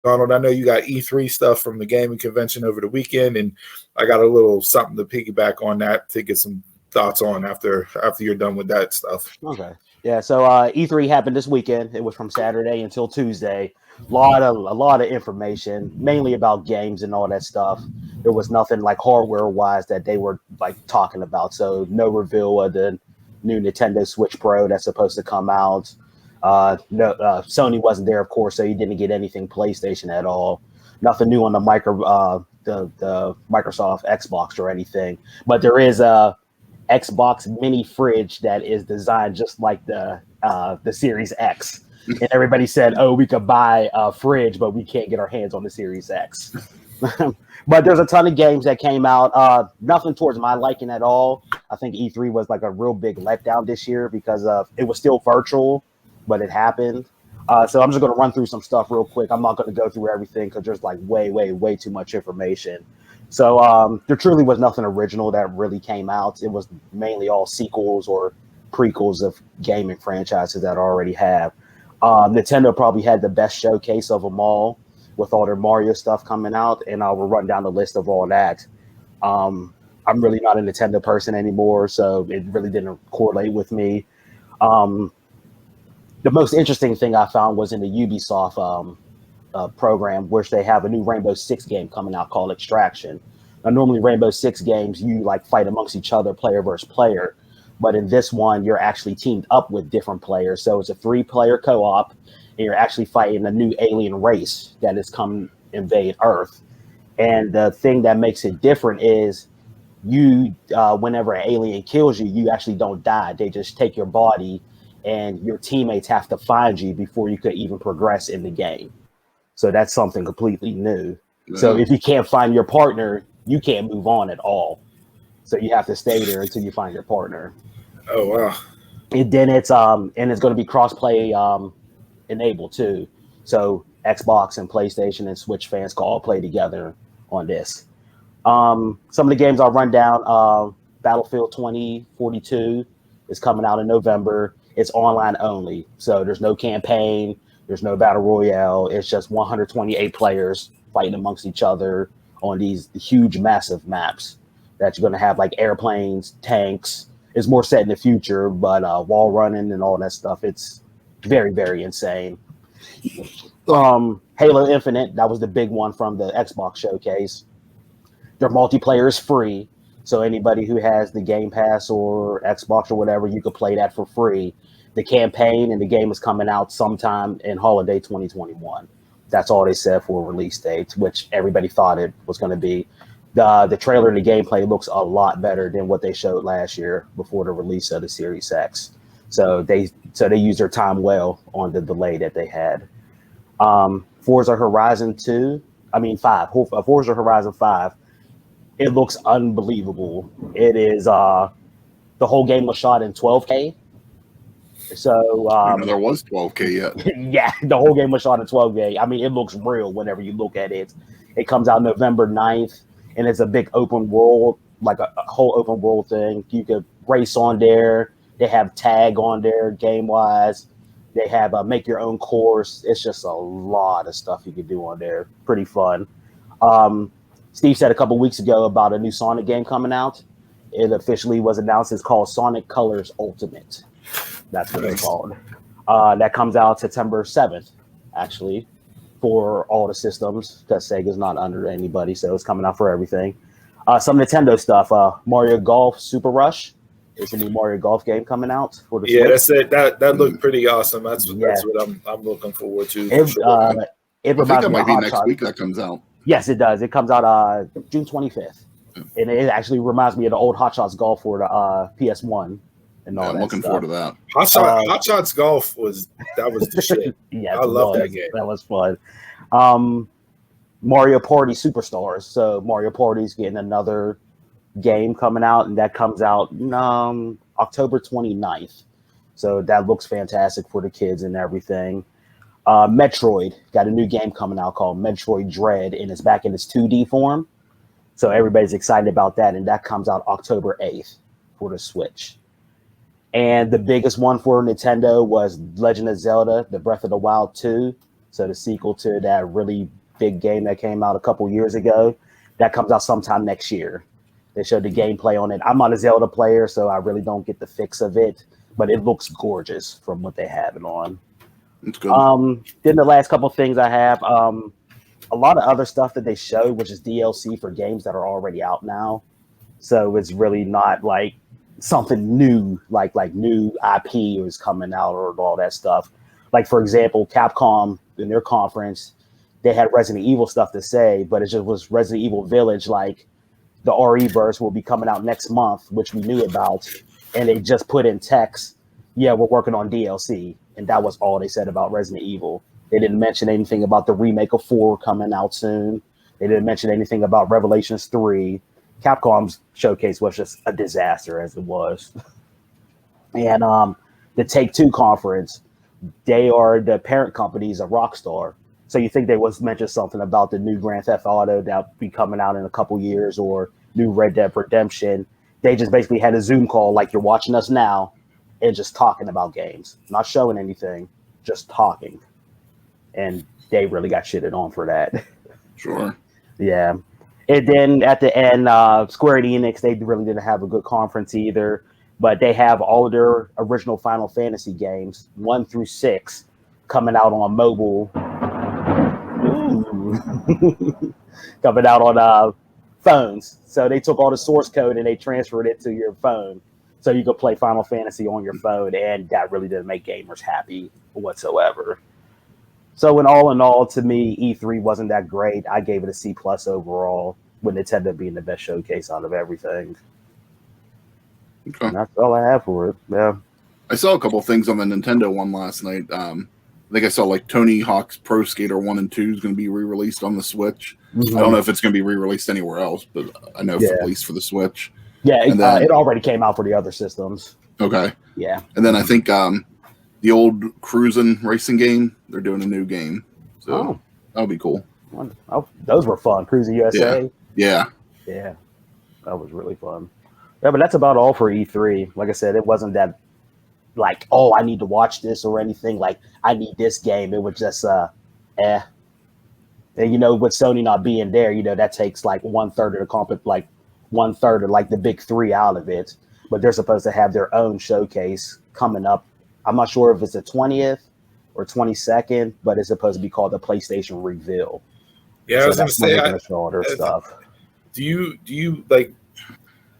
Donald, I know you got E3 stuff from the gaming convention over the weekend, and I got a little something to piggyback on that to get some thoughts on after you're done with that stuff. Okay. Yeah, so E3 happened this weekend. It was from Saturday until Tuesday. A lot of information, mainly about games and all that stuff. There was nothing like hardware wise that they were like talking about. So no reveal of the new Nintendo Switch Pro that's supposed to come out. No, Sony wasn't there, of course, so you didn't get anything PlayStation at all. Nothing new on the the Microsoft Xbox or anything. But there is a Xbox mini fridge that is designed just like the Series X. And everybody said, "Oh, we could buy a fridge, but we can't get our hands on the Series X." But there's a ton of games that came out. Nothing towards my liking at all. I think E3 was like a real big letdown this year because it was still virtual, but it happened. So I'm just going to run through some stuff real quick. I'm not going to go through everything because there's like way too much information. So there truly was nothing original that really came out. It was mainly all sequels or prequels of gaming franchises that I already have. Nintendo probably had the best showcase of them all with all their Mario stuff coming out, and I will run down the list of all that. I'm really not a Nintendo person anymore, so it really didn't correlate with me. The most interesting thing I found was in the Ubisoft program, which they have a new Rainbow Six game coming out called Extraction. Now, normally Rainbow Six games, you like fight amongst each other, player versus player. But in this one, you're actually teamed up with different players. So it's a 3-player co-op, and you're actually fighting a new alien race that has come invade Earth. And the thing that makes it different is you, whenever an alien kills you, you actually don't die. They just take your body, and your teammates have to find you before you could even progress in the game. So that's something completely new. Yeah. So if you can't find your partner, you can't move on at all. So you have to stay there until you find your partner. Oh wow! And then it's going to be cross-play enabled too. So Xbox and PlayStation and Switch fans can all play together on this. Some of the games I'll run down. Battlefield 2042 is coming out in November. It's online only, so there's no campaign, there's no battle royale. It's just 128 players fighting amongst each other on these huge, massive maps that you're going to have like airplanes, tanks. It's more set in the future, but wall running and all that stuff. It's very insane. Halo Infinite, that was the big one from the Xbox showcase. Their multiplayer is free, so anybody who has the Game Pass or Xbox or whatever, you could play that for free. The campaign and the game is coming out sometime in holiday 2021. That's all they said for a release date, which everybody thought it was going to be. The trailer and the gameplay looks a lot better than what they showed last year before the release of the Series X. So they used their time well on the delay that they had. Forza Horizon 5. Forza Horizon 5. It looks unbelievable. It is the whole game was shot in 12K. So there was 12K yet. Yeah, the whole game was shot in 12K. I mean, it looks real whenever you look at it. It comes out November 9th. And it's a big open world, like a whole open world thing. You could race on there. They have tag on there game-wise. They have make your own course. It's just a lot of stuff you could do on there. Pretty fun. Steve said a couple weeks ago about a new Sonic game coming out. It officially was announced. It's called Sonic Colors Ultimate. That's what it's called. That comes out September 7th, actually, for all the systems, because Sega's not under anybody, so it's coming out for everything. Some Nintendo stuff. Mario Golf Super Rush. It's a new Mario Golf game coming out for the Switch. That's it. That looked pretty awesome. That's what I'm looking forward to. It reminds me might be next week that comes out. Yes, it does. It comes out June 25th, and it actually reminds me of the old Hot Shots Golf for the PS1. And all I'm looking forward to that. Hot Shots Golf was the shit. Yes, I love that game. That was fun. Mario Party Superstars. So Mario Party's getting another game coming out, and that comes out October 29th. So that looks fantastic for the kids and everything. Metroid got a new game coming out called Metroid Dread, and it's back in its 2D form. So everybody's excited about that, and that comes out October 8th for the Switch. And the biggest one for Nintendo was Legend of Zelda, The Breath of the Wild 2. So the sequel to that really big game that came out a couple years ago, that comes out sometime next year. They showed the gameplay on it. I'm not a Zelda player, so I really don't get the fix of it, but it looks gorgeous from what they have it on. It's good. Then the last couple things I have, a lot of other stuff that they showed, which is DLC for games that are already out now. So it's really not like something new, like new IP is coming out or all that stuff. Like, for example, Capcom in their conference, they had Resident Evil stuff to say, but it just was Resident Evil Village, like the RE-verse will be coming out next month, which we knew about. And they just put in text, yeah, we're working on DLC. And that was all they said about Resident Evil. They didn't mention anything about the remake of 4 coming out soon. They didn't mention anything about Revelations 3. Capcom's showcase was just a disaster as it was. And the Take-Two conference, they are the parent companies of Rockstar. So you think they was mentioned something about the new Grand Theft Auto that'll be coming out in a couple years or new Red Dead Redemption. They just basically had a Zoom call like you're watching us now and just talking about games, not showing anything, just talking. And they really got shitted on for that. Sure. Yeah. And then at the end, Square Enix, they really didn't have a good conference either, but they have all their original Final Fantasy games, 1 through 6, coming out on mobile. Coming out on phones. So they took all the source code and they transferred it to your phone. So you could play Final Fantasy on your phone, and that really didn't make gamers happy whatsoever. So in all, to me, E3 wasn't that great. I gave it a C+ overall, with Nintendo being the best showcase out of everything. Okay. And that's all I have for it. Yeah. I saw a couple things on the Nintendo one last night. I think I saw like Tony Hawk's Pro Skater 1 and 2 is going to be re-released on the Switch. Mm-hmm. I don't know if it's going to be re-released anywhere else, but I know at least for the Switch. Yeah, it already came out for the other systems. Okay. Yeah. And then I think the old cruising racing game, they're doing a new game. So that'll be cool. Oh, those were fun. Cruising USA. Yeah. Yeah. That was really fun. Yeah, but that's about all for E3. Like I said, it wasn't that like, oh, I need to watch this or anything. Like, I need this game. It was just And with Sony not being there, that takes like 1/3 of the like 1/3 of like the big 3 out of it. But they're supposed to have their own showcase coming up. I'm not sure if it's the 20th or 22nd, but it's supposed to be called the PlayStation Reveal. Yeah, so I was going to say, show all their stuff. Do you like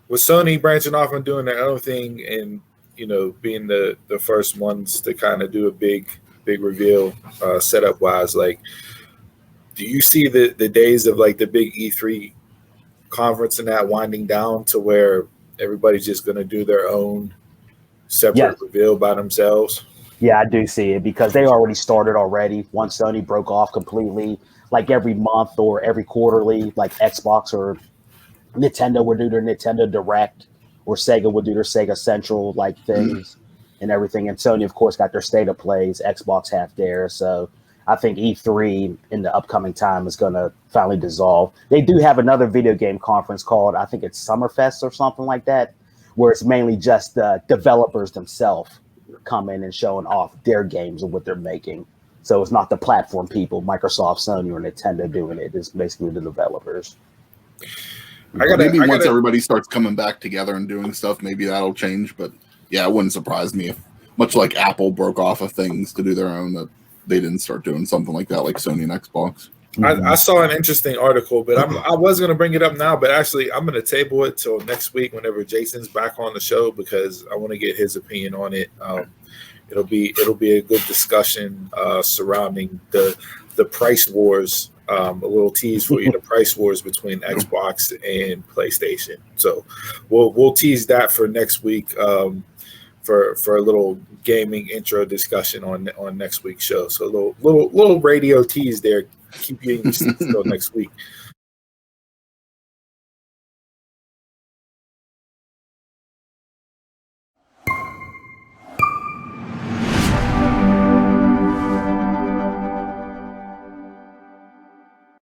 with Sony branching off and doing their own thing and being the first ones to kind of do a big reveal setup wise, like, do you see the days of like the big E3 conference and that winding down to where everybody's just going to do their own separate reveal by themselves? Yeah, I do see it because they already started already. Once Sony broke off completely, like every month or every quarterly, like Xbox or Nintendo would do their Nintendo Direct, or Sega would do their Sega Central like things and everything. And Sony, of course, got their State of Plays. Xbox have theirs. So I think E3 in the upcoming time is going to finally dissolve. They do have another video game conference called, I think it's Summerfest or something like that, where it's mainly just the developers themselves coming and showing off their games and what they're making. So it's not the platform people, Microsoft, Sony, or Nintendo doing it. It's basically the developers. Once everybody starts coming back together and doing stuff, maybe that'll change. But yeah, it wouldn't surprise me if, much like Apple broke off of things to do their own, that they didn't start doing something like that, like Sony and Xbox. I saw an interesting article, but I was going to bring it up now, but actually I'm going to table it till next week whenever Jason's back on the show, because I want to get his opinion on it. It'll be a good discussion surrounding the price wars. A little tease for you: the price wars between Xbox and PlayStation. So we'll tease that for next week. For a little gaming intro discussion on next week's show. So a little radio tease there. Keep you in your seats till next week.